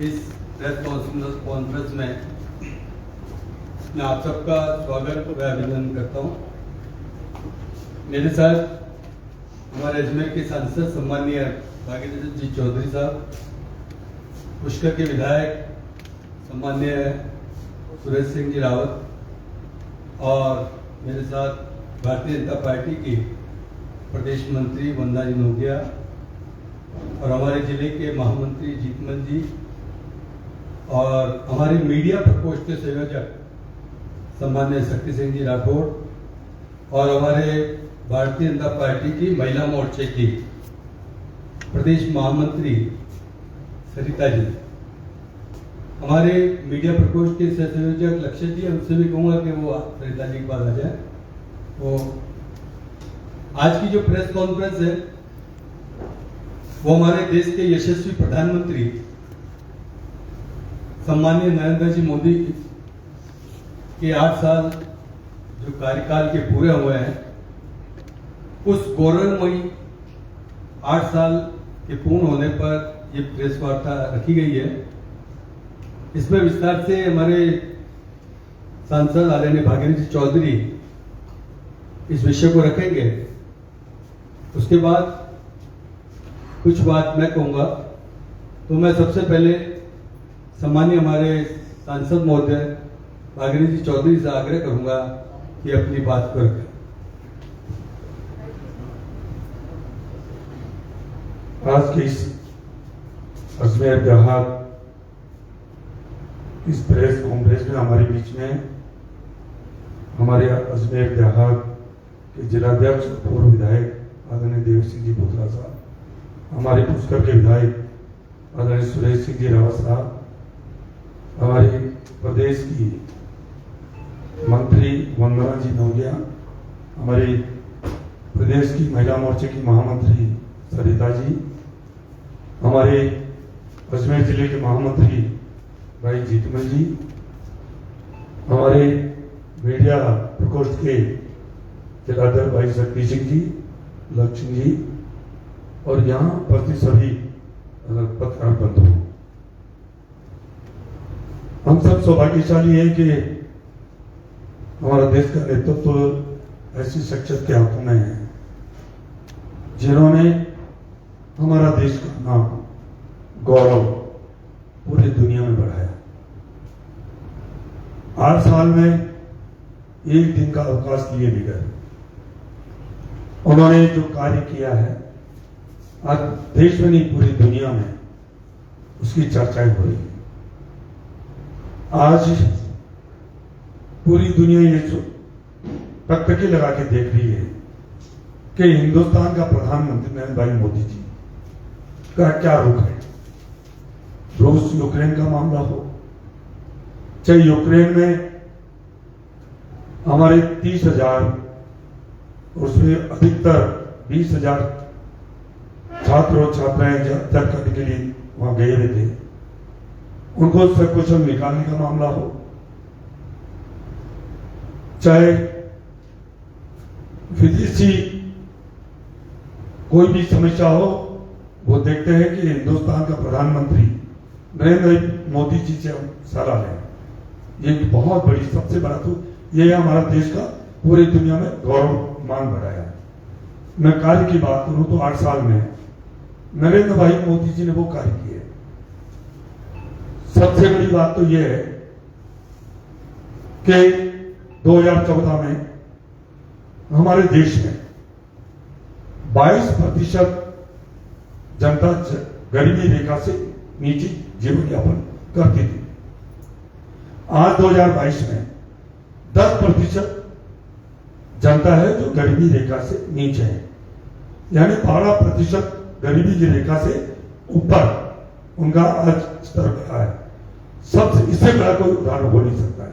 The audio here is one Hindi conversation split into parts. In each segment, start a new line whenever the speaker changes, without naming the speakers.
इस प्रेस कॉन्फ्रेंस में मैं आप सबका स्वागत व अभिनंदन करता हूं। मेरे साथ हमारे अजमेर के सांसद सम्माननीय भागीरथ जी चौधरी साहब, पुष्कर के विधायक सम्माननीय सुरेश सिंह जी रावत और मेरे साथ भारतीय जनता पार्टी की प्रदेश मंत्री वंदना जी नोटिया और हमारे जिले के महामंत्री जीतमल जी और हमारे मीडिया प्रकोष्ठ के संयोजक सम्माननीय शक्ति सिंह जी राठौड़ और हमारे भारतीय जनता पार्टी की महिला मोर्चे की प्रदेश महामंत्री सरिता जी, हमारे मीडिया प्रकोष्ठ के संयोजक लक्ष्य जी, उनसे भी कहूँगा कि वो सरिता जी के पास आ जाए। तो आज की जो प्रेस कॉन्फ्रेंस है वो हमारे देश के यशस्वी प्रधानमंत्री सम्माननीय नरेंद्र जी मोदी के 8 साल जो कार्यकाल के पूरे हुए हैं, उस गौरवमयी 8 साल के पूर्ण होने पर ये प्रेस वार्ता रखी गई है। इसमें विस्तार से हमारे सांसद आदरणीय भागीरथ जी चौधरी इस विषय को रखेंगे। उसके बाद कुछ बात मैं कहूँगा। तो मैं सबसे पहले सम्मानीय हमारे सांसद महोदय भागीरथ जी चौधरी से आग्रह करूंगा कि अपनी बात को रखें।
आज की इस अजमेर देहात इस प्रेस कॉन्फ्रेंस में हमारे बीच में हमारे अजमेर देहात के जिलाध्यक्ष पूर्व विधायक आदरणीय देव सिंह जी बोथरा साहब, हमारे पुष्कर के विधायक आदरणीय सुरेश सिंह जी रावत साहब, हमारे प्रदेश की मंत्री वंदना जी नोटिया, हमारी प्रदेश की महिला मोर्चे की महामंत्री सरिता जी, हमारे अजमेर जिले के महामंत्री भाई जीतमल जी, हमारे मीडिया प्रकोष्ठ के जिलाध्यक्ष भाई शक्ति सिंह जी, लक्ष्मण जी और यहाँ उपस्थित सभी पत्रकार बंधु, हम सब सौभाग्यशाली हैं कि हमारा देश का नेतृत्व ऐसी शख्सियत के हाथों में है जिन्होंने हमारा देश का नाम गौरव पूरी दुनिया में बढ़ाया। 8 साल में एक दिन का अवकाश लिए बगैर उन्होंने जो कार्य किया है, आज देश में नहीं पूरी दुनिया में उसकी चर्चाएं हो रही है। आज पूरी दुनिया ये टकटकी लगा के देख रही है कि हिंदुस्तान का प्रधानमंत्री नरेंद्र भाई मोदी जी का क्या रुख है। रूस यूक्रेन का मामला हो, चाहे यूक्रेन में हमारे 30,000 उसमें अधिकतर 20,000 छात्र और छात्राएं जब करने के लिए वहां गए हुए थे, उनको सकुशल निकालने का मामला हो, चाहे विदेशी कोई भी समस्या हो, वो देखते हैं कि हिंदुस्तान का प्रधानमंत्री नरेंद्र मोदी जी से हम सलाह लें। ये बहुत बड़ी, सबसे बड़ा तो ये हमारा देश का पूरी दुनिया में गौरव मान बढ़ाया है। मैं कार्य की बात करूं तो 8 साल में नरेंद्र भाई मोदी जी ने वो कार्य किए। सबसे बड़ी बात तो यह है कि 2014 में हमारे देश में 22% जनता गरीबी रेखा से नीचे जीवन यापन करती थी। आज 2022 में 10% जनता है जो गरीबी रेखा से नीचे है, यानी 12% गरीबी की रेखा से ऊपर उनका आज स्तर बढ़ा है। सबसे इससे बड़ा कोई उदाहरण हो नहीं सकता है।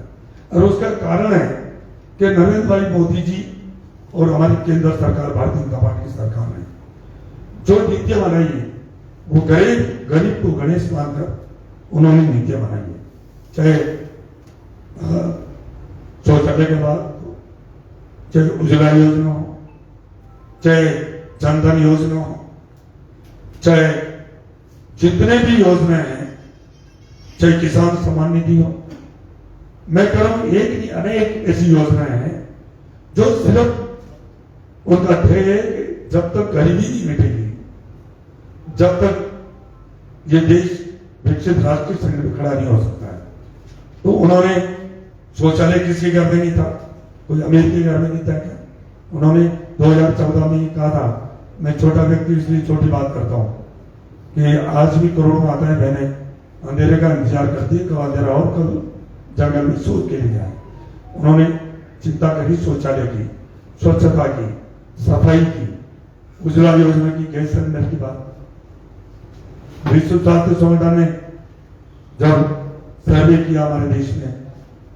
और उसका कारण है कि नरेंद्र भाई मोदी जी और हमारी केंद्र सरकार, भारतीय जनता पार्टी की सरकार ने जो नीतियां बनाई है, वो गरीब को गणेश मानकर उन्होंने नीतियां बनाई है। चाहे शौचालय के बाद, चाहे उज्ज्वला योजना हो, चाहे जनधन योजना हो, चाहे जितने भी योजनाएं हैं चाहे किसान सम्मान निधि हो, मैं कह रहा हूं एक नहीं अनेक ऐसी योजनाएं हैं जो सिर्फ उनका ध्येय है कि जब तक गरीबी नहीं मिटेगी, जब तक ये देश विकसित राष्ट्र के संग में खड़ा नहीं हो सकता है। तो उन्होंने शौचालय किसी घर में नहीं था, कोई अमीर के घर में नहीं था क्या? उन्होंने 2014 में कहा था, मैं छोटा व्यक्ति इसलिए छोटी बात करता हूं कि आज भी करोड़ों माताएं बहनें अंधेरे का इंतजार करती है, कब अंधेरा और कब जंगल में सूद के लिए जाए। उन्होंने चिंता करी शौचालय की, स्वच्छता की, सफाई की, उज्ज्वला योजना की, गैस सिलेंडर की बात। विश्व स्वास्थ्य संगठन ने जब सर्वे किया हमारे देश में,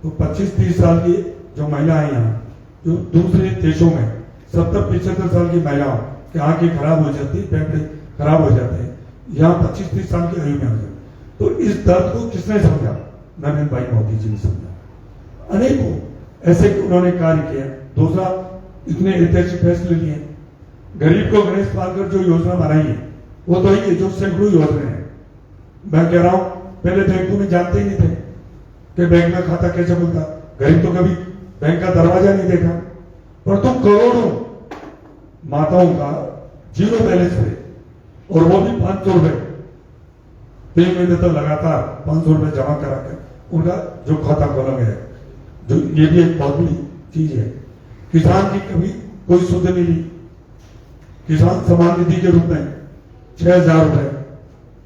तो 25-30 साल की जो महिलाएं यहाँ, जो दूसरे देशों में 70-75 साल की महिलाओं की आंखें खराब हो जाती, फेफड़े खराब हो जाते हैं, यहाँ 25-30 साल की आयु में हो जाते। तो इस दर्द को किसने समझा? नरेंद्र भाई मोदी जी ने समझा। अनेकों ऐसे उन्होंने कार्य किया। दूसरा, इतने ऐतिहासिक फैसले लिए। गरीब को गणेश पालकर जो योजना बनाई है वो तो ही जो सैकड़ों योजना है। मैं कह रहा हूं, पहले बैंकों में जानते ही नहीं थे कि बैंक में खाता कैसे खुलता। गरीब तो कभी बैंक का दरवाजा नहीं देखा, पर तो करोड़ों माताओं का जीरो बैलेंस है, और वो भी 500 रुपए 3 महीने तक लगातार 500 रुपए जमा करा कर उनका जो खाता खोला गया, जो ये भी एक बहुत बड़ी चीज है। किसान की कभी कोई सुध नहीं ली। किसान सम्मान निधि के रूप में 6,000 रुपए,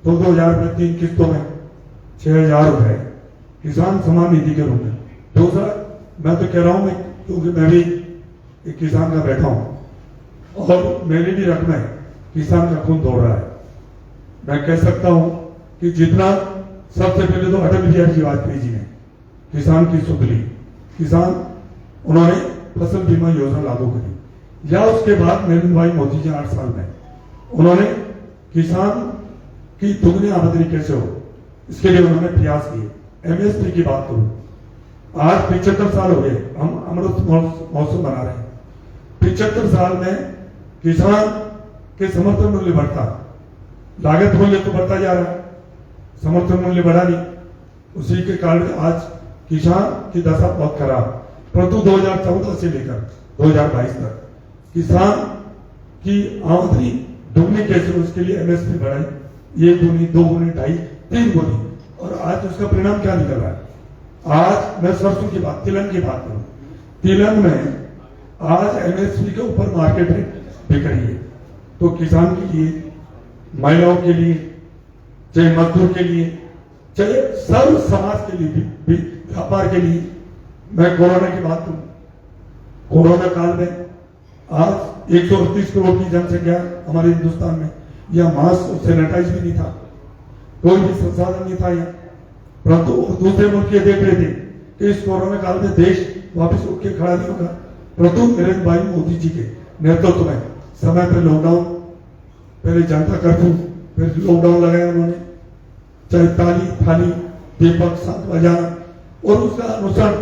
2,000 रुपए 3 किस्तों में 6,000 रुपए किसान सम्मान निधि के रूप में। दूसरा, मैं तो कह रहा हूं, मैं क्योंकि मैं भी एक किसान का बैठा हूं और मेरी भी रकम है, किसान का खून दौड़ रहा है। मैं कह सकता हूं कि जितना सबसे पहले तो अटल बिहारी वाजपेयी जी ने किसान की सुध ली, किसान उन्होंने फसल बीमा योजना लागू करी, या उसके बाद नरेंद्र भाई मोदी जी 8 साल में उन्होंने किसान की दुगनी आमदनी कैसे हो, इसके लिए उन्होंने प्रयास किए। एमएसपी की बात करूं, आज 75 साल हो गए, हम अमृत महोत्सव मना रहे हैं। 75 साल में किसान के समर्थन मूल्य बढ़ता, लागत मूल्य तो बढ़ता जा रहा है, समर्थन मूल्य बढ़ा नहीं। उसी के कारण आज किसान की दशा बहुत खराब। परंतु 2014 से लेकर 2022 तक किसान की आमदनी दुगनी कैसे, उसके लिए एमएसपी बढ़ाई, 1 गुनी, 2 गुनी, 2.5, 3 गुनी, और आज उसका परिणाम क्या निकल रहा है? आज मैं सरसों की बात, तिलहन की बात करूं, तिलहन में आज एमएसपी के ऊपर मार्केट रेट बिक रही है। तो किसान के लिए, महिलाओं के लिए, चाहे मजदूर के लिए, चाहे सर्व समाज के लिए, व्यापार के लिए। मैं कोरोना की बात करूं, कोरोना काल में आज 138 करोड़ की जनसंख्या हमारे हिंदुस्तान में, यह मास्क और सैनिटाइज भी नहीं था, कोई भी संसाधन नहीं था यहाँ। परंतु दूसरे मुल्क ये देख रहे थे कि इस कोरोना काल में देश वापस उठ के खड़ा नहीं होगा। परंतु नरेंद्र भाई मोदी जी के नेतृत्व में समय पर लॉकडाउन, पहले जनता कर्फ्यू, फिर लॉकडाउन लगाया उन्होंने, चाहे ताली थाली दीपक साथ बजाना, और उसका अनुसरण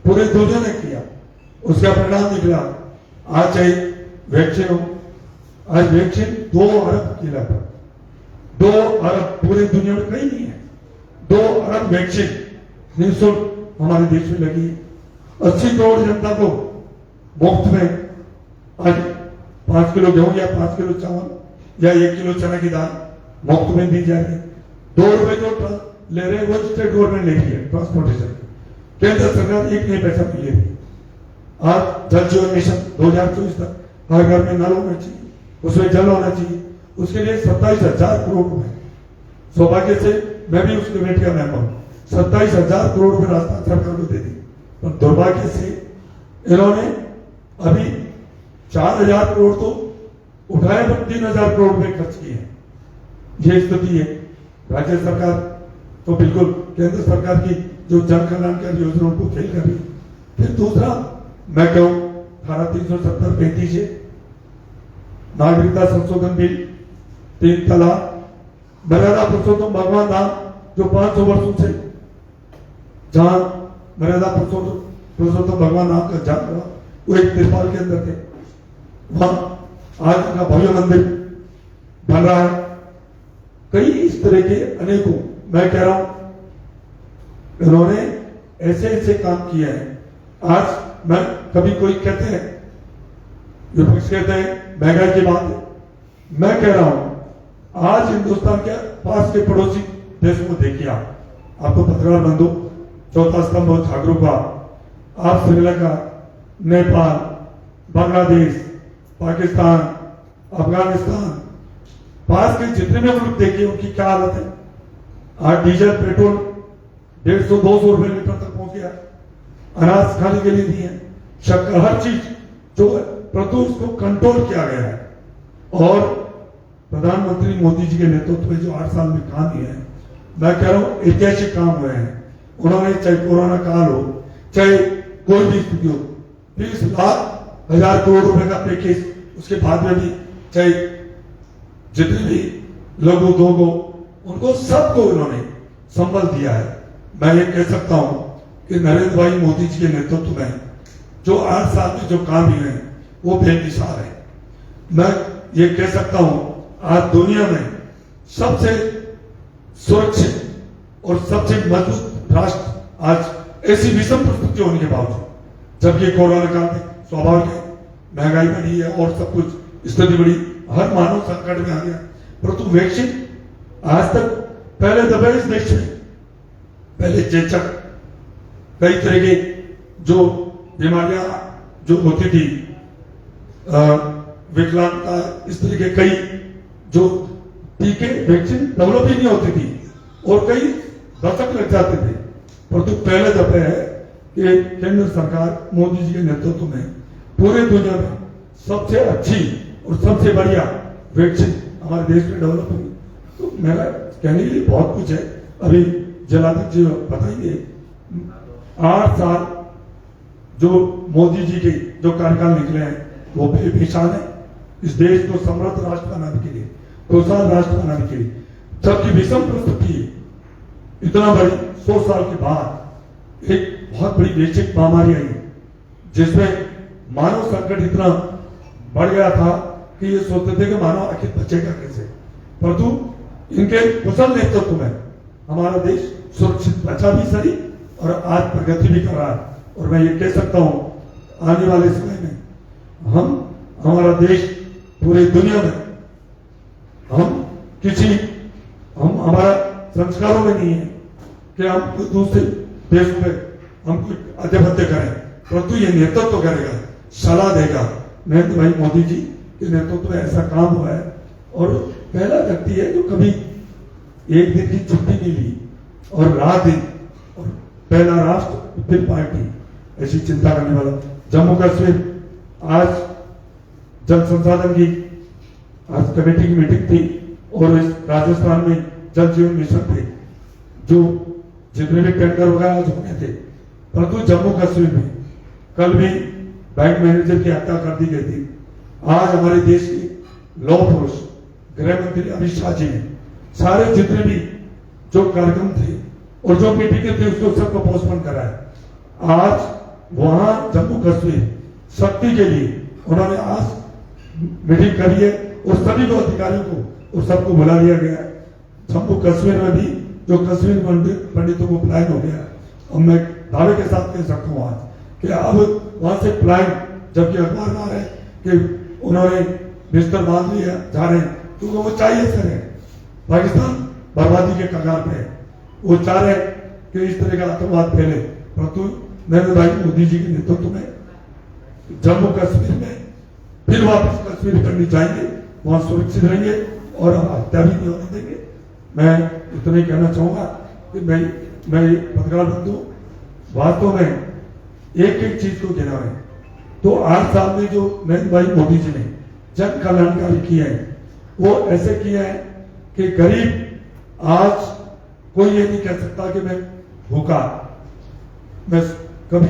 पूरे दुनिया ने किया। उसका परिणाम निकला। आज चाहे वैक्सीन हो, आज वैक्सीन 2 अरब की लगभग, 2 अरब पूरी दुनिया में कहीं नहीं है। 2 अरब वैक्सीन निःशुल्क हमारे देश में लगी है। 80 करोड़ जनता को मुफ्त में आज 5 किलो गेहूं या 5 किलो चावल या 1 किलो चना की दाल मुफ्त में दी जा रही है। 2 रुपए जो ले रहे हैं वो स्टेट गवर्नमेंट ले रही है ट्रांसपोर्टेशन, केंद्र सरकार एक नहीं पैसा भी ले रही है। आज जल जीवन मिशन 2024 तक हर घर में नल होना चाहिए, उसमें जल होना चाहिए, उसके लिए 27,000 करोड़ रुपए, सौभाग्य से मैं भी उसके बेटे का मेंबर हूं, 27,000 करोड़ रुपए राजस्थान सरकार को दे दी। पर दुर्भाग्य से इन्होंने अभी 4,000 करोड़ तो उठाए, पर 3,000 करोड़ रुपए खर्च किए हैं। ये स्थिति है। राज्य सरकार तो बिल्कुल केंद्र सरकार की जो जन कल्याणकारी योजनाओं को फेल कर रही। फिर दूसरा मैं कहूं, धारा 370-35 है, नागरिकता संशोधन बिल, 3 तलाक, मर्यादा पुरुषोत्तम भगवान धाम जो 500 वर्षों से जहां मर्यादा पुरुषोत्तम भगवान धाम का जन्म हुआ, वो एक तिरपाल के अंदर थे, वहां आज उनका भव्य मंदिर बन रहा है। कई इस तरह के अनेकों, मैं कह रहा हूं इन्होंने ऐसे ऐसे काम किए हैं। आज मैं कभी कोई कहते हैं, विपक्ष कहते हैं महंगाई की बात है, मैं कह रहा हूं आज हिंदुस्तान के पास के पड़ोसी देशों को देखिए। आप तो पत्रकार बंधु, चौथा स्तंभ बहुत जागरूक हुआ। आप श्रीलंका, नेपाल, बांग्लादेश, पाकिस्तान, अफगानिस्तान, पास के जितने भी मुल्क देखिए उनकी क्या हालत है। आज डीजल पेट्रोल 150-200 रुपए लीटर तक पहुंच गया। अनाज खाने के लिए नहीं है, शक्कर, हर चीज जो परंतु उसको कंट्रोल किया गया है। और प्रधानमंत्री मोदी जी के नेतृत्व में जो 8 साल में काम किए हैं, मैं कह रहा हूं ऐतिहासिक काम हुए हैं। उन्होंने चाहे कोरोना काल हो, चाहे कोई भी स्थिति हो, 20 लाख 1000 करोड़ रुपए का पैकेज, उसके बाद में भी चाहे जितने भी लघु उद्योग हो, उनको सबको उन्होंने संबल दिया है। मैं ये कह सकता हूं कि नरेंद्र भाई मोदी जी के नेतृत्व में जो 8 साल में जो काम हुए हैं वो बेमिसाल है। मैं ये कह सकता हूं आज दुनिया में सबसे सुरक्षित और सबसे मजबूत राष्ट्र आज ऐसी विषम परिस्थिति होने के बावजूद, जब ये कोरोना काल में स्वाभाविक है, महंगाई बढ़ी है और सब कुछ स्थिति बढ़ी, हर मानव संकट में आ गया, परंतु वैक्सीन आज तक पहले दफे इस देश में, पहले चेचक, कई तरह के जो बीमारियां जो होती थी, विकलांगता, इस तरह के कई जो टीके वैक्सीन डेवलप ही नहीं होती थी और कई दशक लग जाते थे, परंतु पहले दफे है कि केंद्र सरकार मोदी जी के नेतृत्व में पूरे दुनिया में सबसे अच्छी और सबसे बढ़िया वैक्सीन हमारे देश में डेवलप हुई। तो मेरा कहने के लिए बहुत कुछ है, अभी जलाधिकारी जी बताएंगे। 8 साल जो मोदी जी के जो कार्यकाल निकले हैं वो बेमिसाल है इस देश को समृद्ध राष्ट्र बनाने के लिए, खुशहाल राष्ट्र बनाने के लिए। जबकि विषम परिस्थिति इतना बड़ी 100 साल के बाद एक बहुत बड़ी वैश्विक महामारी आई जिसमें मानव संकट इतना बढ़ गया था कि ये सोचते थे कि मानव आखिर बचेगा कैसे, परंतु इनके कुशल नेतृत्व में हमारा देश सुरक्षित बचा भी सही और आज प्रगति भी कर रहा है। और मैं ये कह सकता हूं आने वाले समय में हमारा देश पूरी दुनिया में हम हमारा संस्कारों में नहीं है कि हम कोई दूसरे देश में हम कोई आधिपत्य करें, परंतु ये नेतृत्व करेगा, सलाह देगा। नरेंद्र भाई मोदी जी के नेतृत्व में ऐसा काम हुआ है और पहला व्यक्ति है जो कभी एक दिन की छुट्टी नहीं ली और रात दिन और पहला राष्ट्र फिर पार्टी ऐसी चिंता करने वाला। जम्मू कश्मीर आज जल संसाधन की आज कमेटी की मीटिंग थी और इस राजस्थान में जल जीवन मिशन पे जो जितने भी टेंडर वगैरह आज होने थे, परंतु जम्मू कश्मीर में कल भी बैंक मैनेजर की हत्या कर दी गई थी। आज हमारे देश के लौह पुरुष गृह मंत्री अमित शाह जी ने सारे जितने भी जो कार्यक्रम थे और जो मीटिंग थी उसको सबको पोस्टपोन करा है। आज वहां जम्मू कश्मीर शक्ति के लिए उन्होंने आज मीटिंग करी है और सभी को अधिकारियों को और सबको बुला लिया गया है। जम्मू कश्मीर में भी जो कश्मीर पंडितों को पलायन हो गया, और मैं दावे के साथ कह सकता हूँ आज कि अब वहां से पलायन, जबकि अखबार आ रहे कि उन्होंने बिस्तर बांध लिया जा रहे हैं, क्योंकि वो चाहिए सर है पाकिस्तान बर्बादी के कगार पे, वो चाह रहे कि इस तरह का आतंकवाद फैले, परंतु नरेंद्र भाई मोदी जी के नेतृत्व में जम्मू कश्मीर में फिर वापस कश्मीर करनी चाहिए, वहां सुरक्षित रहेंगे और हत्या भी नहीं होने देंगे। मैं इतना ही कहना चाहूंगा कि मैं पत्रकार बंधु वास्तव में एक एक चीज को गिना है तो 8 साल में जो नरेंद्र भाई मोदी जी ने जन कल्याणकारी किया है वो ऐसे किया है कि गरीब आज कोई ये नहीं कह सकता कि मैं भूखा, मैं कभी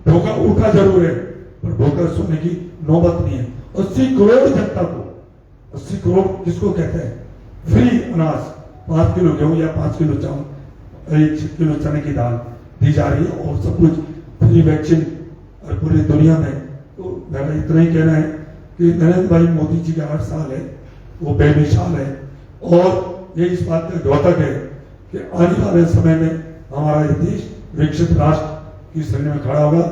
भूखा उठा जरूर है पर भूखा सोने की नौबत नहीं है। 80 करोड़ जनता को, 80 करोड़ किसको कहते हैं, फ्री अनाज 5 किलो गेहूं या 5 किलो चावल, 1 किलो चने की दाल दी जा रही है और सब कुछ फ्री वैक्सीन और पूरी दुनिया में। तो मेरा इतना ही कहना है कि नरेंद्र भाई मोदी जी के 8 साल है वो बेमिसाल है और ये इस बात का द्योतक है कि आने वाले समय में हमारा ये देश विकसित राष्ट्र की श्रेणी में खड़ा होगा,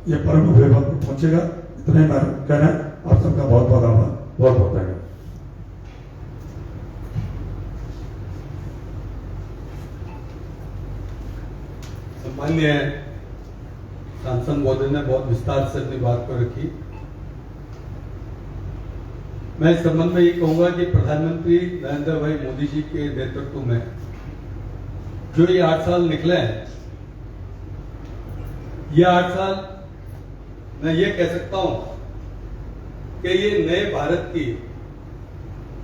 ये परम वैभव में पहुंचेगा। इतना ही मैं कहना है। आप सबका बहुत बहुत आभार, बहुत बहुत धन्यवाद।
सम्मान्य सांसद महोदय ने बहुत विस्तार से अपनी बात को रखी। मैं इस संबंध में ये कहूंगा कि प्रधानमंत्री नरेंद्र भाई मोदी जी के नेतृत्व में जो ये 8 साल निकले हैं, ये 8 साल मैं ये कह सकता हूं कि ये नए भारत की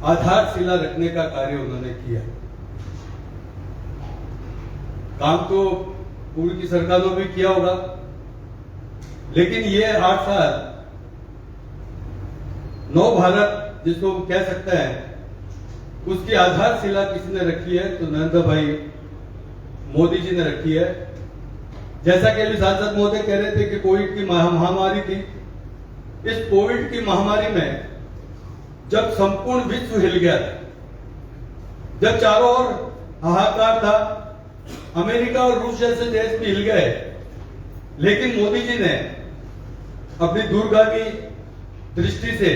आधारशिला रखने का कार्य उन्होंने किया। काम तो पूर्व की सरकारों ने भी किया होगा, लेकिन ये 8 साल नव भारत जिसको कह सकते हैं, उसकी आधारशिला किसने रखी है तो नरेंद्र भाई मोदी जी ने रखी है। जैसा कि अभी सांसद महोदय कह रहे थे कि कोविड की महामारी थी, इस कोविड की महामारी में जब संपूर्ण विश्व हिल गया था, जब चारों ओर हाहाकार था, अमेरिका और रूस जैसे देश भी हिल गए, लेकिन मोदी जी ने अपनी दूरगामी दृष्टि से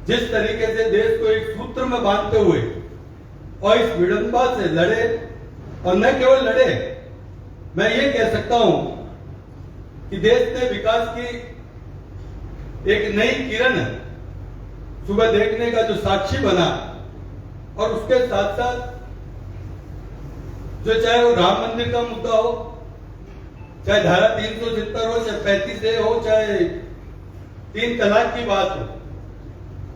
जिस तरीके से देश को एक सूत्र में बांधते हुए और इस विडंबना से लड़े, और न केवल लड़े, मैं ये कह सकता हूं कि देश ने विकास की एक नई किरण सुबह देखने का जो साक्षी बना, और उसके साथ साथ जो चाहे वो राम मंदिर का मुद्दा हो, चाहे धारा 370 हो, चाहे 35A हो, चाहे 3 तलाक की बात हो,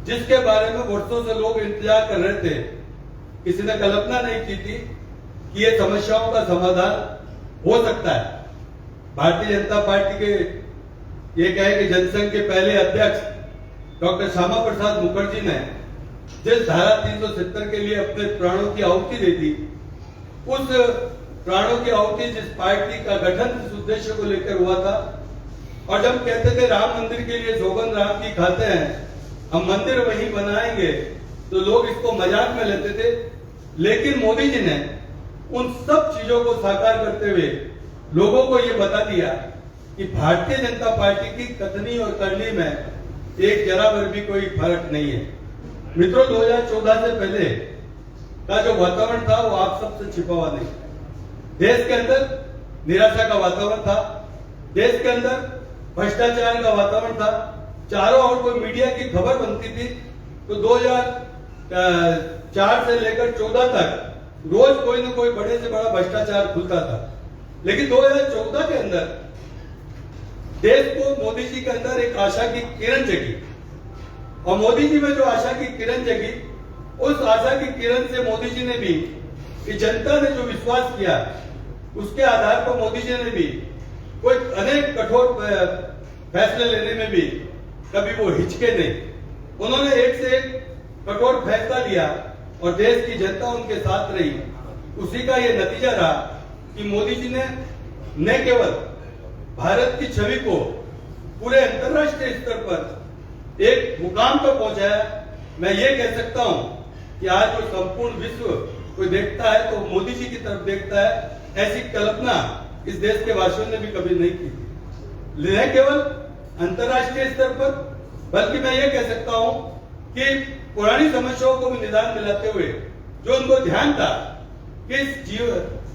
जिसके बारे में वर्षों से लोग इंतजार कर रहे थे, किसी ने कल्पना नहीं की थी कि ये समस्याओं का समाधान हो सकता है। भारतीय जनता पार्टी के ये कहे कि जनसंघ के पहले अध्यक्ष डॉक्टर श्यामा प्रसाद मुखर्जी ने जिस धारा 370 के लिए अपने प्राणों की आहुति दे दी, उस प्राणों की आहुति जिस पार्टी का गठन जिस उद्देश्य को लेकर हुआ था, और जब कहते थे राम मंदिर के लिए सौगंध राम की खाते हैं, हम मंदिर वहीं बनाएंगे, तो लोग इसको मजाक में लेते थे। लेकिन मोदी जी ने उन सब चीजों को साकार करते हुए लोगों को ये बता दिया कि भारतीय जनता पार्टी की कथनी और करनी में एक जरा भर भी कोई फर्क नहीं है। मित्रों, 2014 से पहले का जो वातावरण था वो आप सबसे छिपा हुआ नहीं। देश के अंदर निराशा का वातावरण था, देश के अंदर भ्रष्टाचार का वातावरण था। चारों ओर कोई मीडिया की खबर बनती थी तो 2004 से लेकर 14 तक रोज कोई न कोई बड़े से बड़ा भ्रष्टाचार खुलता था। लेकिन 2014 के अंदर देश को मोदी जी के अंदर एक आशा की किरण जगी, और मोदी जी में जो आशा की किरण जगी, उस आशा की किरण से मोदी जी ने भी, कि जनता ने जो विश्वास किया, उसके आधार पर मोदी जी ने भी कोई अनेक कठोर फैसले लेने में भी कभी वो हिचके नहीं। उन्होंने एक से एक कठोर फैसला लिया और देश की जनता उनके साथ रही। उसी का ये नतीजा रहा कि मोदी जी ने न केवल भारत की छवि को पूरे अंतर्राष्ट्रीय स्तर पर एक मुकाम पर पहुंचाया, मैं ये कह सकता हूं कि आज जो संपूर्ण विश्व कोई देखता है तो मोदी जी की तरफ देखता है। ऐसी कल्पना इस देश के वासियों ने भी कभी नहीं की थी। न केवल अंतर्राष्ट्रीय स्तर पर, बल्कि मैं ये कह सकता हूं कि पुरानी समस्याओं को भी निदान दिलाते हुए जो उनको ध्यान था कि इस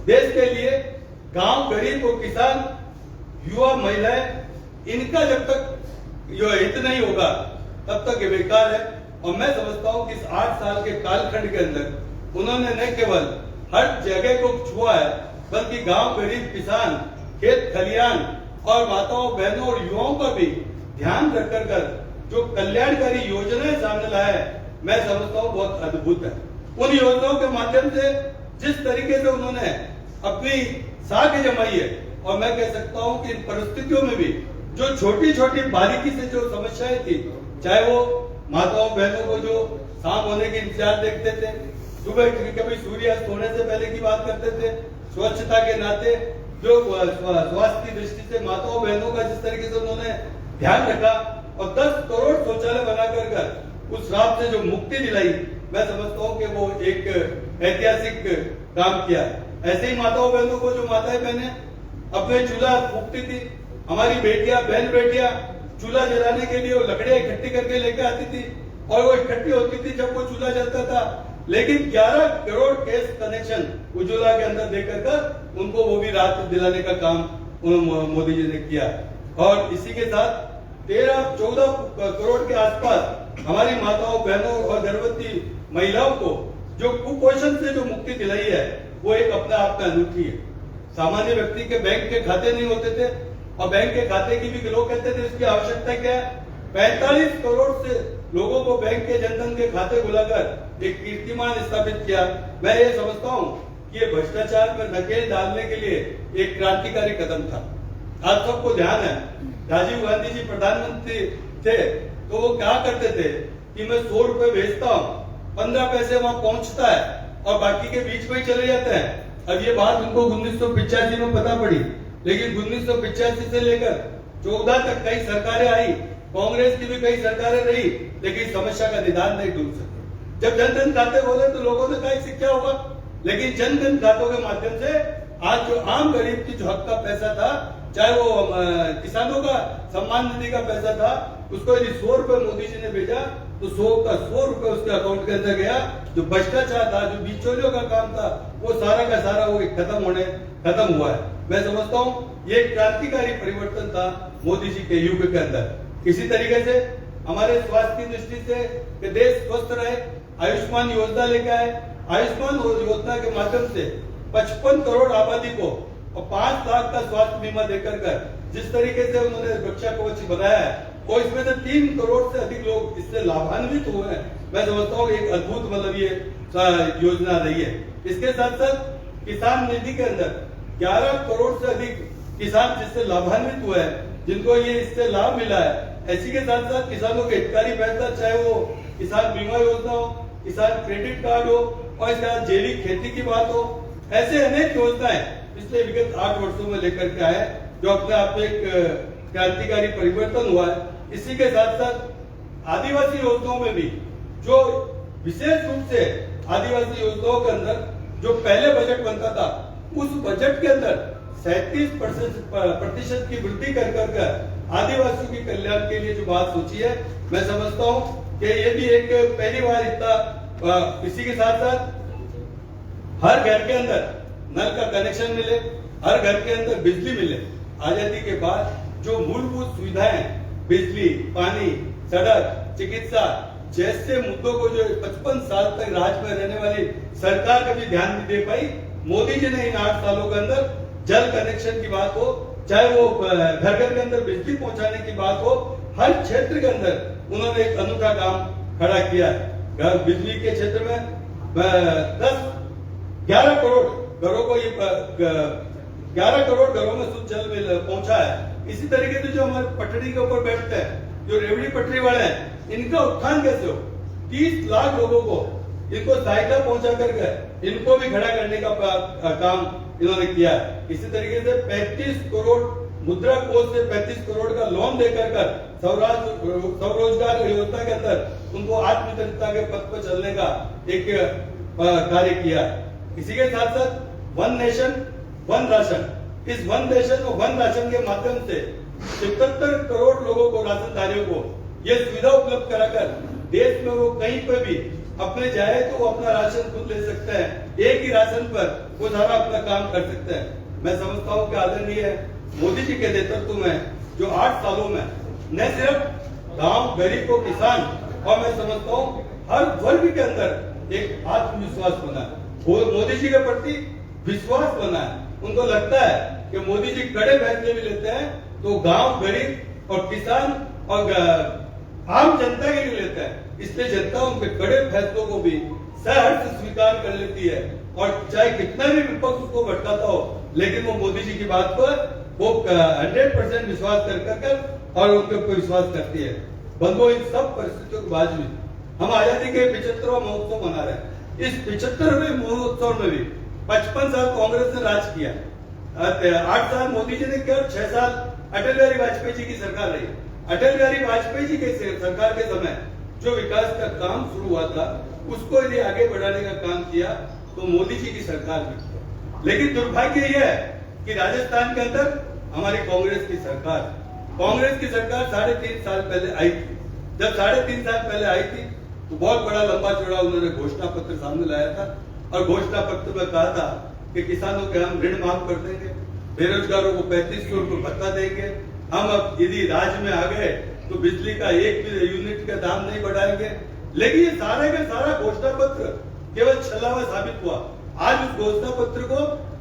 देश के लिए गांव, गरीब और किसान, युवा, महिलाएं, इनका जब तक जो हित नहीं होगा तब तक ये बेकार है। और मैं समझता हूं कि इस 8 साल के कालखंड के अंदर उन्होंने न केवल हर जगह को छुआ है, बल्कि गांव, गरीब, किसान, खेत खलियान और माताओं, बहनों और युवाओं का भी ध्यान रखकर जो कल्याणकारी योजनाएं सामने लाया है, मैं समझता हूं बहुत अद्भुत है। उन योजनाओं के माध्यम से जिस तरीके से उन्होंने अपनी साख जमाई है, और मैं कह सकता हूं कि इन परिस्थितियों में भी जो छोटी छोटी बारीकी से जो समस्याएं थी, चाहे वो माताओं बहनों को जो शाम होने के इंतजार देखते थे, सुबह कभी सूर्यास्त होने से पहले की बात करते थे, स्वच्छता के नाते जो स्वास्थ्य की दृष्टि से माताओं बहनों का जिस तरीके से उन्होंने ध्यान रखा, और 10 करोड़ शौचालय बनाकर उस रात से जो मुक्ति दिलाई, मैं समझता हूं कि वो एक ऐतिहासिक काम किया है। ऐसे ही माताओं बहनों को, जो माताएं बहनें अपने चूल्हा फूकती थी, हमारी बेटियां, बहन बेटियां चूल्हा जलाने के लिए वो लकड़ियां इकट्ठी करके लेकर आती थी और वो इकट्ठी होती थी जब वो चूल्हा जलता था। लेकिन 11 करोड़ गैस कनेक्शन उज्ज्वला के अंदर देकर कर उनको वो भी राहत दिलाने का काम मोदी जी ने किया। और इसी के साथ 13-14 करोड़ के आसपास हमारी माताओं, बहनों और गर्भवती महिलाओं को जो कुपोषण से जो मुक्ति दिलाई है, वो एक अपने आप में अनूठी है। सामान्य व्यक्ति के बैंक के खाते नहीं होते थे और बैंक के खाते की भी लोग कहते थे इसकी आवश्यकता क्या है। 45 करोड़ से लोगों को बैंक के जनधन के खाते बुलाकर एक कीर्तिमान स्थापित किया। मैं ये समझता हूँ कि ये भ्रष्टाचार पर नकेल डालने के लिए एक क्रांतिकारी कदम था। आज सबको ध्यान है, राजीव गांधी जी प्रधानमंत्री थे तो वो क्या करते थे कि मैं 100 रुपए भेजता हूँ, 15 पैसे वहां पहुंचता है और बाकी के बीच में ही चले जाते हैं। अब ये बात उनको 1985 में पता पड़ी, लेकिन 1985 से लेकर 14 तक कई सरकारें आई, कांग्रेस की भी कई सरकारें रही, लेकिन समस्या का निदान नहीं ढूंढ सके। जब जनधन खाते खोले तो लोगों ने कहा इससे क्या होगा, लेकिन जनधन खातों के माध्यम से आज जो आम गरीब की जो हक का पैसा था, चाहे वो किसानों का सम्मान निधि का पैसा था, उसको यदि 100 रुपए मोदी जी ने भेजा तो 100 रुपए उसके अकाउंट के अंदर गया। जो भ्रष्टाचार था, जो बिचौलियों का काम था, वो सारा का सारा वो खत्म हुआ है। मैं समझता हूँ ये क्रांतिकारी परिवर्तन था मोदी जी के युग के अंदर। इसी तरीके से हमारे स्वास्थ्य की दृष्टि से कि देश स्वस्थ रहे, आयुष्मान योजना लेकर आए। आयुष्मान योजना के माध्यम से 55 करोड़ आबादी को और 5 लाख का स्वास्थ्य बीमा देकर कर जिस तरीके से उन्होंने रक्षा कवच बनाया है, और इसमें से 3 करोड़ से अधिक लोग इससे लाभान्वित हुए हैं। मैं समझता हूँ एक अद्भुत मतलब ये योजना रही है। इसके साथ साथ किसान निधि के अंदर 11 करोड़ से अधिक किसान जिससे लाभान्वित हुए हैं, जिनको ये इससे लाभ मिला है। इसी के साथ साथ किसानों के हितकारी फैसला, चाहे वो किसान बीमा योजना हो, किसान क्रेडिट कार्ड हो और इसके बाद जैविक खेती की बात हो, ऐसे अनेक योजनाएं पिछले विगत 8 वर्षों में लेकर के आए, जो अपने आप में एक क्रांतिकारी परिवर्तन हुआ है। इसी के साथ साथ आदिवासी योजनाओं में भी जो विशेष रूप से आदिवासी योजनाओं के अंदर जो पहले बजट बनता था, उस बजट के अंदर 37% की वृद्धि कर आदिवासियों के कल्याण के लिए जो बात सोची है, मैं समझता हूँ कि ये भी एक पहली बार इतना। इसी के साथ साथ हर घर के अंदर नल का कनेक्शन मिले, हर घर के अंदर बिजली मिले। आजादी के बाद जो मूलभूत सुविधाएं, बिजली, पानी, सड़क, चिकित्सा जैसे मुद्दों को जो 55 साल तक राज में रहने वाली सरकार कभी ध्यान नहीं दे पाई, मोदी जी ने इन 8 सालों के अंदर जल कनेक्शन की बात हो, चाहे वो घर घर के अंदर बिजली पहुंचाने की बात हो, हर क्षेत्र के अंदर उन्होंने एक अनूठा काम खड़ा किया है। बिजली के क्षेत्र में 11 करोड़ घरों को ये 11 करोड़ घरों में शुद्ध जल पहुंचा है। इसी तरीके से जो हमारे पटरी के ऊपर बैठते हैं, जो रेवड़ी पटरी वाले हैं, इनका उत्थान कैसे हो। 30 लाख लोगों को इनको सहायता पहुंचा करके इनको भी खड़ा करने का काम इन्होंने किया है। इसी तरीके से 35 करोड़ मुद्रा कोष से 35 करोड़ का लोन देकर कर स्वरोजगार योजना के अंदर उनको आत्मनिर्भरता के पथ पर चलने का एक कार्य किया। इसी के साथ साथ वन नेशन वन राशन, इस वन नेशन और वन राशन के माध्यम से 77 करोड़ लोगों को, राशनधारियों को ये सुविधा उपलब्ध कराकर देश में वो कहीं पर भी अपने जाए तो वो अपना राशन खुद ले सकते हैं। एक ही राशन पर वो सारा अपना काम कर सकते हैं। मैं समझता हूँ कि आदरणीय मोदी जी के नेतृत्व में जो 8 सालों में न सिर्फ गांव, गरीब को, किसान और मैं समझता हूँ हर वर्ग के अंदर एक आत्मविश्वास बना है, वो मोदी जी के प्रति विश्वास बना है। उनको लगता है कि मोदी जी कड़े फैसले भी लेते हैं तो गांव, गरीब और किसान और आम जनता के लिए लेता है, इसलिए जनता उनके कड़े फैसलों को भी सहर्ष स्वीकार कर लेती है। और चाहे कितना भी विपक्ष उसको भटकाता हो, लेकिन वो मोदी जी की बात पर वो 100% विश्वास कर और उनके ऊपर विश्वास करती है। बंधुओं, इन सब परिस्थितियों के बावजूद हम आजादी के 75वां महोत्सव मना रहे हैं। इस 75वें महोत्सव में भी 55 साल कांग्रेस ने राज किया, 8 साल मोदी जी ने किया, 6 साल अटल बिहारी वाजपेयी जी की सरकार रही। अटल बिहारी वाजपेयी जी के सरकार के समय जो विकास का काम शुरू हुआ था, उसको यदि आगे बढ़ाने का काम किया तो मोदी जी की सरकार भी किया। लेकिन दुर्भाग्य यह है कि राजस्थान के अंदर हमारी कांग्रेस की सरकार 3.5 साल पहले आई थी। जब 3.5 साल पहले आई थी तो बहुत बड़ा लंबा चौड़ा उन्होंने घोषणा पत्र सामने लाया था और घोषणा पत्र में कहा था कि किसानों के हम ऋण माफ कर देंगे, बेरोजगारों को 3500 रुपये भत्ता देंगे, हम अब यदि राज्य में आ गए तो बिजली का 1 यूनिट का दाम नहीं बढ़ाएंगे। लेकिन ये सारे का सारा घोषणा पत्र केवल छलावा साबित हुआ। आज उस घोषणा पत्र को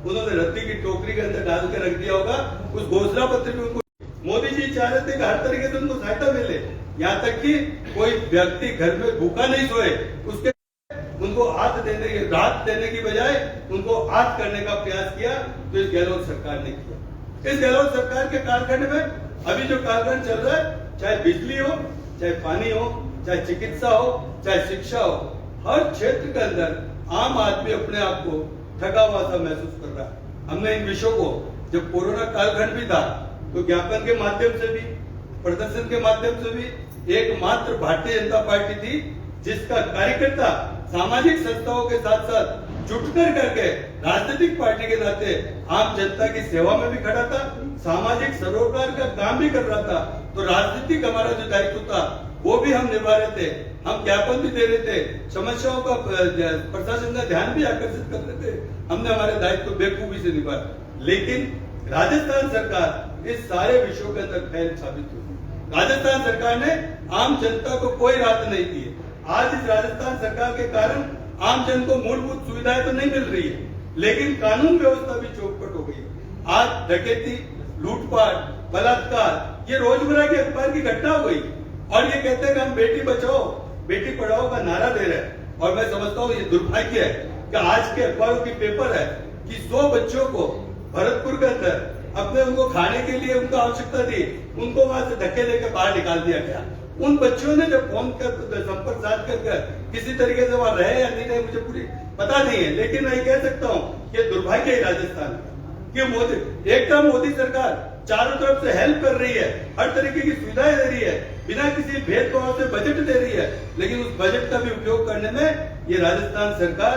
उन्होंने रद्दी की टोकरी के अंदर डाल के रख दिया होगा। उस घोषणा पत्र में उनको मोदी जी चाह रहे थे कि हर तरीके से उनको सहायता मिले, यहाँ तक कि कोई व्यक्ति घर में भूखा नहीं सोए, उसके उनको राहत देने की बजाय उनको आत करने का प्रयास किया। तो इस गहलोत सरकार ने किया। इस गहलोत सरकार के कालखंड में अभी जो कालखंड चल रहा है, चाहे बिजली हो, चाहे पानी हो, चाहे चिकित्सा हो, चाहे शिक्षा हो, हर क्षेत्र के अंदर आम आदमी अपने आप को ठगा हुआ सा महसूस कर रहा है। हमने इन विषयों को जब कोरोना कालखंड भी था तो ज्ञापन के माध्यम से भी, प्रदर्शन के माध्यम से भी एकमात्र भारतीय जनता पार्टी थी जिसका कार्यकर्ता सामाजिक संस्थाओं के साथ साथ जुटकर करके राजनीतिक पार्टी के नाते आम जनता की सेवा में भी खड़ा था, सामाजिक सरोकार का काम भी कर रहा था। तो राजनीतिक हमारा जो दायित्व था वो भी हम निभा रहे थे, हम ज्ञापन भी दे रहे थे, समस्याओं का प्रशासन का ध्यान भी आकर्षित कर रहे थे। हमने हमारे दायित्व बेखूबी से निभाया। लेकिन राजस्थान सरकार इस सारे विषयों के अंदर फैल साबित हुई। राजस्थान सरकार ने आम जनता को कोई राहत नहीं दी है। आज इस राजस्थान सरकार के कारण आम जन को मूलभूत सुविधाएं तो नहीं मिल रही है, लेकिन कानून व्यवस्था भी चौपट हो गई। आज डकैती, लूटपाट, बलात्कार ये रोजमर्रा के अखबार की घटना हो गई और ये कहते हैं कि हम बेटी बचाओ बेटी पढ़ाओ का नारा दे रहे हैं। और मैं समझता हूँ ये दुर्भाग्य है कि आज के अखबारों की पेपर है कि 100 बच्चों को भरतपुर के अंदर अपने उनको खाने के लिए उनको आवश्यकता थी, उनको वहां से धक्के देकर बाहर निकाल दिया गया। उन बच्चों ने जब फोन कर संपर्क साध कर किसी तरीके से वहां रहे या नहीं रहे मुझे पूरी पता नहीं है, लेकिन मैं कह सकता हूँ कि दुर्भाग्य है राजस्थान का कि मोदी एकदम मोदी सरकार चारों तरफ से हेल्प कर रही है, हर तरीके की सुविधाएं दे रही है, बिना किसी भेदभाव से बजट दे रही है, लेकिन उस बजट का भी उपयोग करने में ये राजस्थान सरकार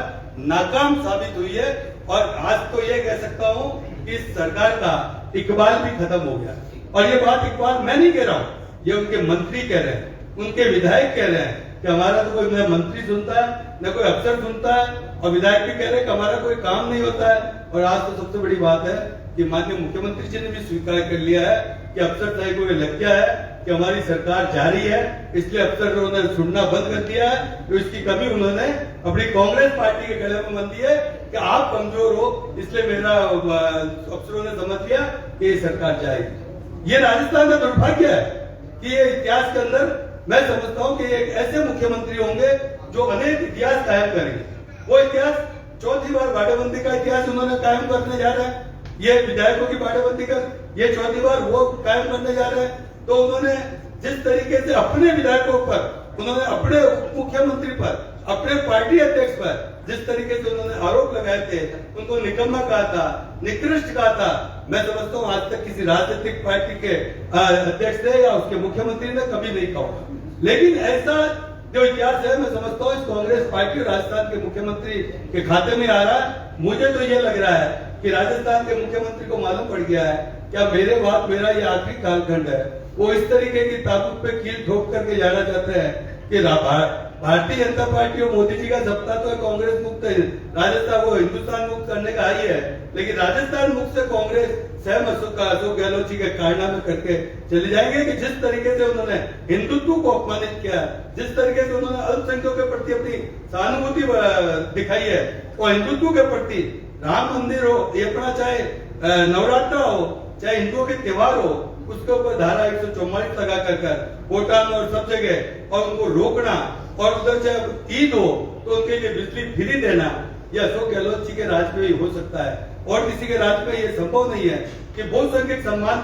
नाकाम साबित हुई है। और आज तो ये कह सकता हूँ कि इस सरकार का इकबाल भी खत्म हो गया। और ये बात इकबाल मैं नहीं कह रहा हूँ, ये उनके मंत्री कह रहे हैं, उनके विधायक कह रहे हैं कि हमारा तो कोई न मंत्री सुनता है न कोई अफसर सुनता है, और विधायक भी कह रहे हैं कि हमारा कोई काम नहीं होता है। और आज तो सबसे बड़ी बात है कि माननीय मुख्यमंत्री जी ने भी स्वीकार कर लिया है कि अफसर साहब को ये लग गया है कि हमारी सरकार जारी है, इसलिए अफसरों ने सुनना बंद कर दिया है। तो इसकी कमी उन्होंने अपनी कांग्रेस पार्टी के गले में बंधी है कि आप कमजोर हो, इसलिए मेरा अफसरों ने समझ लिया कि ये सरकार जाएगी। ये राजस्थान का दुर्भाग्य है कि ये इतिहास के अंदर मैं समझता हूँ कि एक ऐसे मुख्यमंत्री होंगे जो अनेक इतिहास कायम करेंगे। वो इतिहास चौथी बार बाड़ेबंदी का इतिहास उन्होंने कायम करने जा रहे हैं। ये विधायकों की बाड़ेबंदी का ये चौथी बार वो कायम करने जा रहे हैं। तो उन्होंने जिस तरीके से अपने विधायकों पर, उन्होंने अपने उप मुख्यमंत्री पर, अपने पार्टी अध्यक्ष पर जिस तरीके से उन्होंने आरोप लगाए थे, उनको निकम्मा कहा था, निकृष्ट कहा था, मैं समझता हूँ आज तक किसी राजनीतिक पार्टी के अध्यक्ष ने या उसके मुख्यमंत्री ने कभी नहीं कहा। लेकिन ऐसा जो इतिहास है मैं समझता हूँ इस कांग्रेस पार्टी और राजस्थान के मुख्यमंत्री के खाते में आ रहा है। मुझे तो ये लग रहा है कि राजस्थान के मुख्यमंत्री को मालूम पड़ गया है क्या मेरे बात मेरा ये आखिरी कालखंड है। वो इस तरीके की ताकत पे कील ठोक करके जाना चाहते हैं कि भारतीय जनता पार्टी और मोदी जी का सप्ताह तो कांग्रेस मुक्त है, राजस्थान वो हिंदुस्तान मुक्त करने का ही है, लेकिन राजस्थान मुक्त से कांग्रेस सहम अशोक गहलोत जी के कारनामे करके चले जाएंगे कि जिस तरीके से उन्होंने हिंदुत्व को अपमानित किया, जिस तरीके से उन्होंने अल्पसंख्यकों के प्रति अपनी सहानुभूति दिखाई है और हिंदुत्व के प्रति राम मंदिर हो, ये अपना चाहे नवरात्रा हो, चाहे हिंदुओं के त्योहार हो, उसके ऊपर धारा 144 लगा कर कोटा में और सब जगह और उनको रोकना, और उधर चाहे ईद हो तो उनके लिए बिजली फ्री देना, यह अशोक गहलोत जी के राज में ही हो सकता है और किसी के राज में यह संभव नहीं है कि बहुसंख्यक समाज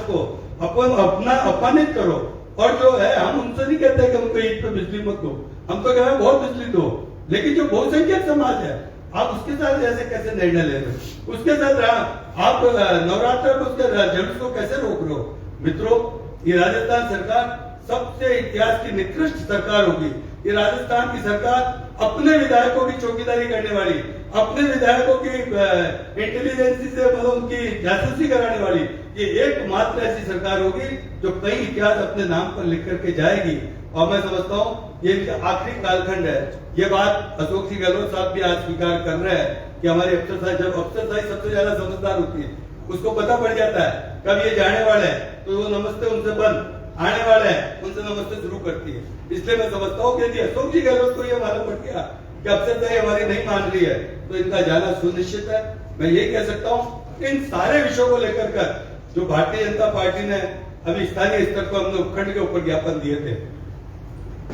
को अपना अपमानित करो। और जो है हम उनसे नहीं कहते कि हमको ईद पे बिजली मत दो, हम तो कह रहे हैं बहुत बिजली दो, लेकिन जो बहुसंख्यक समाज है आप उसके साथ ऐसे कैसे निर्णय ले रहे हो, उसके साथ आप नवरात्र में उसके जुलूस को कैसे रोक रहे हो। मित्रों, ये राजस्थान सरकार सबसे इतिहास की निकृष्ट सरकार होगी। ये राजस्थान की सरकार अपने विधायकों की चौकीदारी करने वाली, अपने विधायकों की इंटेलिजेंसी से मतलब उनकी जासूसी कराने वाली ये एकमात्र ऐसी सरकार होगी जो कई इतिहास अपने नाम पर लिख करके जाएगी। और मैं समझता हूँ ये इनका आखिरी कालखंड है। ये बात अशोक सिंह गहलोत साहब भी आज स्वीकार कर रहे हैं कि हमारी अफसरशाही, जब अफसरशाही सबसे ज्यादा समझदार होती है, उसको पता पड़ जाता है कब ये जाने वाले हैं तो वो नमस्ते उनसे बंद, आने वाले हैं उनसे नमस्ते शुरू करती है। इसलिए मैं समझता हूँ कि यदि अशोक जी गहलोत को यह मालूम पड़ गया कि अफसरशाही हमारी नहीं मान रही है तो इनका जाना सुनिश्चित है। मैं ये कह सकता हूँ इन सारे विषयों को लेकर कर जो भारतीय जनता पार्टी ने अभी स्थानीय स्तर पर हमने उपखंड के ऊपर ज्ञापन दिए थे,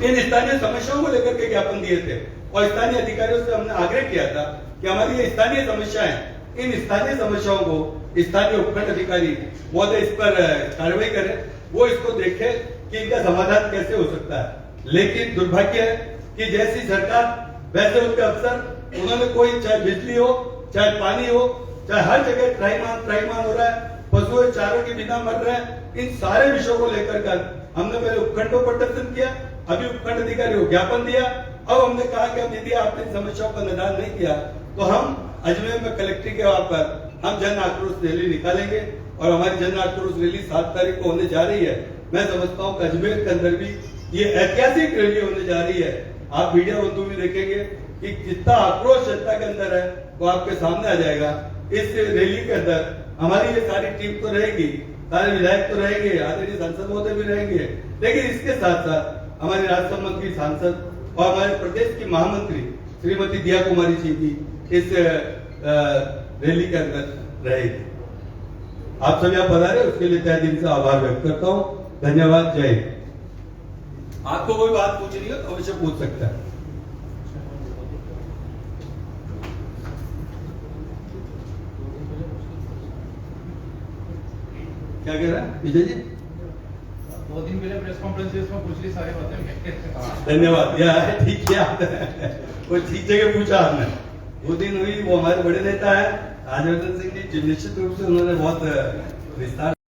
इन स्थानीय समस्याओं को लेकर के ज्ञापन दिए थे और स्थानीय अधिकारियों से हमने आग्रह किया था कि हमारी ये स्थानीय समस्याएं, इन स्थानीय समस्याओं को स्थानीय उपखंड अधिकारी महोदय इस पर कार्रवाई करें, वो इसको देखे कि इनका समाधान कैसे हो सकता है। लेकिन दुर्भाग्य है कि जैसी सरकार वैसे उनके अफसर, उन्होंने कोई चाहे बिजली हो, चाहे पानी हो, चाहे हर जगह त्राहिमाम हो रहा है, पशुओं चारों के बिना मर रहे हैं। इन सारे विषयों को लेकर कर हमने पहले उपखंड पर प्रदर्शन किया, अभी उपखंड अधिकारी को ज्ञापन दिया। अब हमने कहा कि अब यदि आपने इन समस्याओं का निदान नहीं किया तो हम अजमेर में कलेक्ट्रेट के वहां पर हम जन आक्रोश रैली निकालेंगे और हमारी जन आक्रोश रैली 7 तारीख को होने जा रही है। मैं समझता हूँ अजमेर के अंदर भी ये ऐतिहासिक रैली होने जा रही है। आप मीडिया बंधु भी देखेंगे कि कितना आक्रोश जनता के अंदर है वो आपके सामने आ जाएगा। इस रैली के अंदर हमारी ये सारी टीम तो रहेगी, सारे विधायक तो रहेंगे, आदरणीय सांसद महोदय भी रहेंगे, लेकिन इसके साथ साथ हमारे राज्यसभा मंत्री सांसद और हमारे प्रदेश की महामंत्री श्रीमती दिया कुमारी जी भी इस रैली के अंदर रहेगी। आप सभी आप बता रहे उसके लिए तहे दिल से आभार व्यक्त करता हूँ। धन्यवाद। जय हिंद। आपको कोई बात पूछनी हो तो अवश्य पूछ सकता है। क्या कह रहा है विजय जी?
2 दिन पहले प्रेस कॉन्फ्रेंस में पूछ ली सारी बातें।
धन्यवाद। यार ठीक है, वो ठीक जगह पूछा आपने। 2 दिन हुई, वो हमारे बड़े नेता है राजवर्धन सिंह जी, निश्चित रूप से उन्होंने बहुत विस्तार